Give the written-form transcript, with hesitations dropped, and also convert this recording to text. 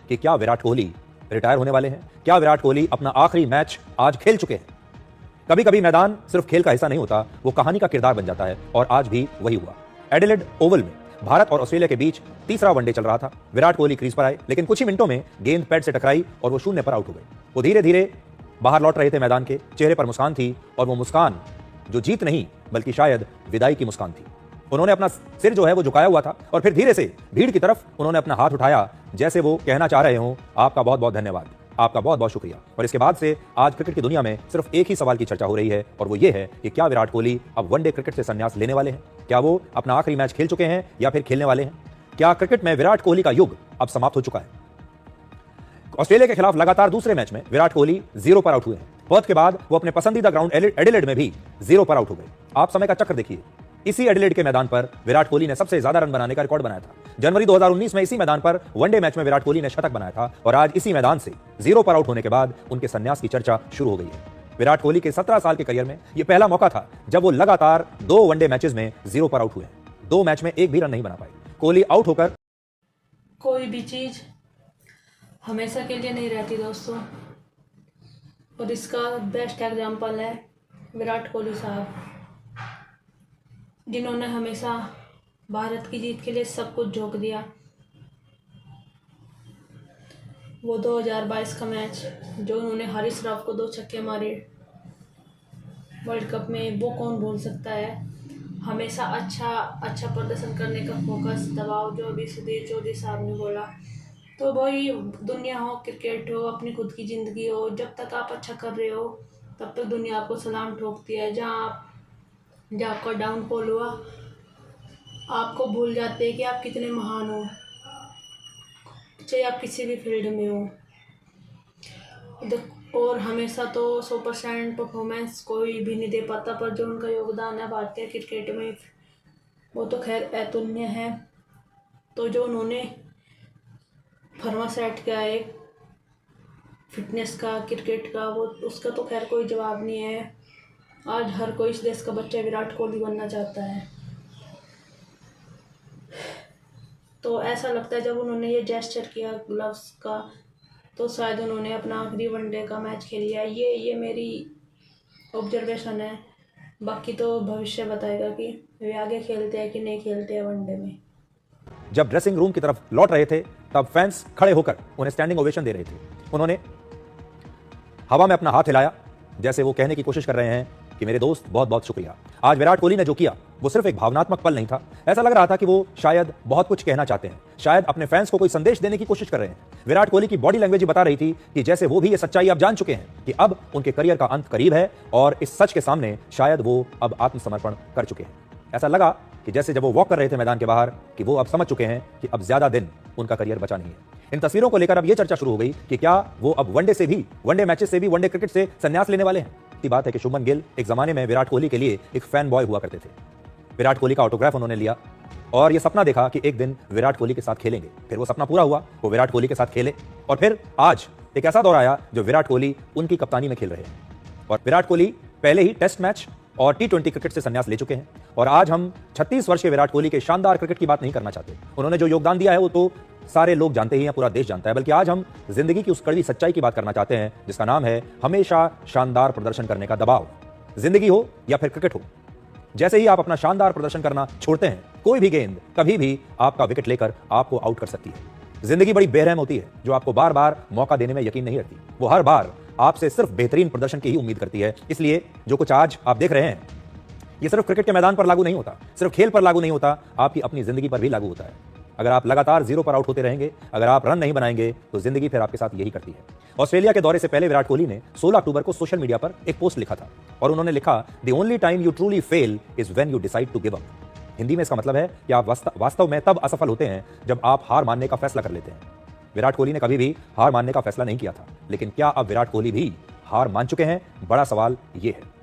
कि क्या विराट कोहली रिटायर होने वाले हैं, क्या विराट कोहली अपना आखिरी मैच आज खेल चुके हैं। कभी कभी मैदान सिर्फ खेल का हिस्सा नहीं होता, वो कहानी का किरदार बन जाता है, और आज भी वही हुआ। एडिलेड ओवल में भारत और ऑस्ट्रेलिया के बीच तीसरा वनडे चल रहा था। विराट कोहली क्रीज पर आए, लेकिन कुछ ही मिनटों में गेंद पैड से टकराई और वो 0 पर आउट हो गए। वो धीरे धीरे बाहर लौट रहे थे मैदान के, चेहरे पर मुस्कान थी, और वो मुस्कान जो जीत नहीं बल्कि शायद विदाई की मुस्कान थी। उन्होंने अपना सिर जो है वो झुकाया हुआ था, और फिर धीरे से भीड़ की तरफ उन्होंने अपना हाथ उठाया, जैसे वो कहना चाह रहे हों, आपका बहुत बहुत धन्यवाद, आपका बहुत बहुत शुक्रिया। और इसके बाद से आज क्रिकेट की दुनिया में सिर्फ एक ही सवाल की चर्चा हो रही है, और वो ये है कि क्या विराट कोहली अब वनडे क्रिकेट से संन्यास लेने वाले हैं? क्या वो अपना आखिरी मैच खेल चुके हैं या फिर खेलने वाले हैं? क्या क्रिकेट में विराट कोहली का युग अब समाप्त हो चुका है? ऑस्ट्रेलिया के खिलाफ लगातार दूसरे मैच में विराट कोहली 0 पर आउट हुए हैं। पर्थ के बाद वो अपने पसंदीदा ग्राउंड एडिलेड में भी 0 पर आउट हो गए। आप समय का चक्र देखिए, इसी एडिलेड के मैदान पर विराट कोहली ने सबसे ज्यादा रन बनाने का रिकॉर्ड बनाया था। जनवरी 2019 में इसी मैदान पर वनडे मैच में विराट कोहली ने शतक बनाया था, और आज इसी मैदान से 0 पर आउट होने के बाद उनके संन्यास की चर्चा शुरू हो गई है। विराट कोहली के 17 साल के करियर में यह पहला मौका था जब वो लगातार 2 वनडे मैचेस में 0 पर आउट हुए। 2 मैच में एक भी रन नहीं बना पाए। कोहली आउट होकर कोई भी चीज हमेशा के लिए नहीं रहती दोस्तों, और इसका बेस्ट एग्जाम्पल है विराट कोहली साहब, जिन्होंने हमेशा भारत की जीत के लिए सब कुछ झोंक दिया। वो 2022 का मैच जो उन्होंने हारिस राव को 2 छक्के मारे वर्ल्ड कप में, वो कौन भूल सकता है। हमेशा अच्छा प्रदर्शन करने का फोकस, दबाव, जो भी सुधीर चौधरी साहब ने बोला, तो वही दुनिया हो, क्रिकेट हो, अपनी खुद की ज़िंदगी हो, जब तक आप अच्छा कर रहे हो तब तक दुनिया आपको सलाम ठोकती है। जहाँ आपका डाउनफॉल हुआ, आपको भूल जाते हैं कि आप कितने महान हो, चाहे आप किसी भी फील्ड में हो। और हमेशा तो 100% परफॉर्मेंस कोई भी नहीं दे पाता, पर जो उनका योगदान है भारतीय क्रिकेट में, वो तो खैर अतुलनीय है। तो जो उन्होंने फर्मा सेट किया है फिटनेस का, क्रिकेट का, वो उसका तो खैर कोई जवाब नहीं है। आज हर कोई इस देश का बच्चा विराट कोहली बनना चाहता है। तो ऐसा लगता है जब उन्होंने ये जेस्चर किया ग्लव्स का, तो शायद उन्होंने अपना आखिरी वनडे का मैच खेल लिया। ये मेरी ऑब्जर्वेशन है, बाकी तो भविष्य बताएगा कि वे आगे खेलते हैं कि नहीं खेलते हैं वनडे में। जब ड्रेसिंग रूम की तरफ लौट रहे थे, तब फैंस खड़े होकर उन्हें स्टैंडिंग ओवेशन दे रहे थे। उन्होंने हवा में अपना हाथ हिलाया, जैसे वो कहने की कोशिश कर रहे हैं कि मेरे दोस्त बहुत बहुत शुक्रिया। आज विराट कोहली ने जो किया वो सिर्फ एक भावनात्मक पल नहीं था। ऐसा लग रहा था कि वो शायद बहुत कुछ कहना चाहते हैं, शायद अपने फैंस को कोई संदेश देने की कोशिश कर रहे हैं। विराट कोहली की बॉडी लैंग्वेज बता रही थी कि जैसे वो भी ये सच्चाई अब जान चुके हैं कि अब उनके करियर का अंत करीब है, और इस सच के सामने शायद वो अब आत्मसमर्पण कर चुके हैं। ऐसा लगा कि जैसे जब वो वॉक कर रहे थे मैदान के बाहर, कि वो अब समझ चुके हैं कि अब ज्यादा दिन उनका करियर बचा नहीं है। इन तस्वीरों को लेकर अब ये चर्चा शुरू हो गई कि क्या वो अब वनडे मैचेस से भी वनडे क्रिकेट से संन्यास लेने वाले हैं। की बात है कि शुभमन गिल एक जमाने में विराट कोहली के लिए एक फैन बॉय हुआ करते थे। विराट कोहली का ऑटोग्राफ उन्होंने लिया, और ये सपना देखा कि एक दिन विराट कोहली के साथ खेलेंगे। फिर वो सपना पूरा हुआ, वो विराट कोहली के साथ खेले, और फिर आज एक ऐसा दौर आया जो विराट कोहली उनकी कप्तानी में खेल रहे हैं। और विराट कोहली पहले ही टेस्ट मैच और T20 क्रिकेट से संन्यास ले चुके हैं। और आज हम 36 वर्ष के विराट कोहली के शानदार क्रिकेट की बात नहीं करना चाहते। उन्होंने जो योगदान दिया है वो तो सारे लोग जानते ही हैं, पूरा देश जानता है, बल्कि आज हम जिंदगी की उस कड़वी सच्चाई की बात करना चाहते हैं जिसका नाम है हमेशा शानदार प्रदर्शन करने का दबाव। जिंदगी हो या फिर क्रिकेट हो, जैसे ही आप अपना शानदार प्रदर्शन करना छोड़ते हैं, कोई भी गेंद कभी भी आपका विकेट लेकर आपको आउट कर सकती है। जिंदगी बड़ी बेरहम होती है, जो आपको बार बार मौका देने में यकीन नहीं रखती। वो हर बार आपसे सिर्फ बेहतरीन प्रदर्शन की ही उम्मीद करती है। इसलिए जो कुछ आज आप देख रहे हैं, ये सिर्फ क्रिकेट के मैदान पर लागू नहीं होता, सिर्फ खेल पर लागू नहीं होता, आपकी अपनी जिंदगी पर भी लागू होता है। अगर आप लगातार 0 पर आउट होते रहेंगे, अगर आप रन नहीं बनाएंगे, तो जिंदगी फिर आपके साथ यही करती है। ऑस्ट्रेलिया के दौरे से पहले विराट कोहली ने 16 अक्टूबर को सोशल मीडिया पर एक पोस्ट लिखा था, और उन्होंने लिखा, the only time you truly fail is when you decide to give up. Hindi में इसका मतलब है कि आप वास्तव में तब असफल होते हैं जब आप हार मानने का फैसला कर लेते हैं। विराट कोहली ने कभी भी हार मानने का फैसला नहीं किया था, लेकिन क्या अब विराट कोहली भी हार मान चुके हैं? बड़ा सवाल यह है।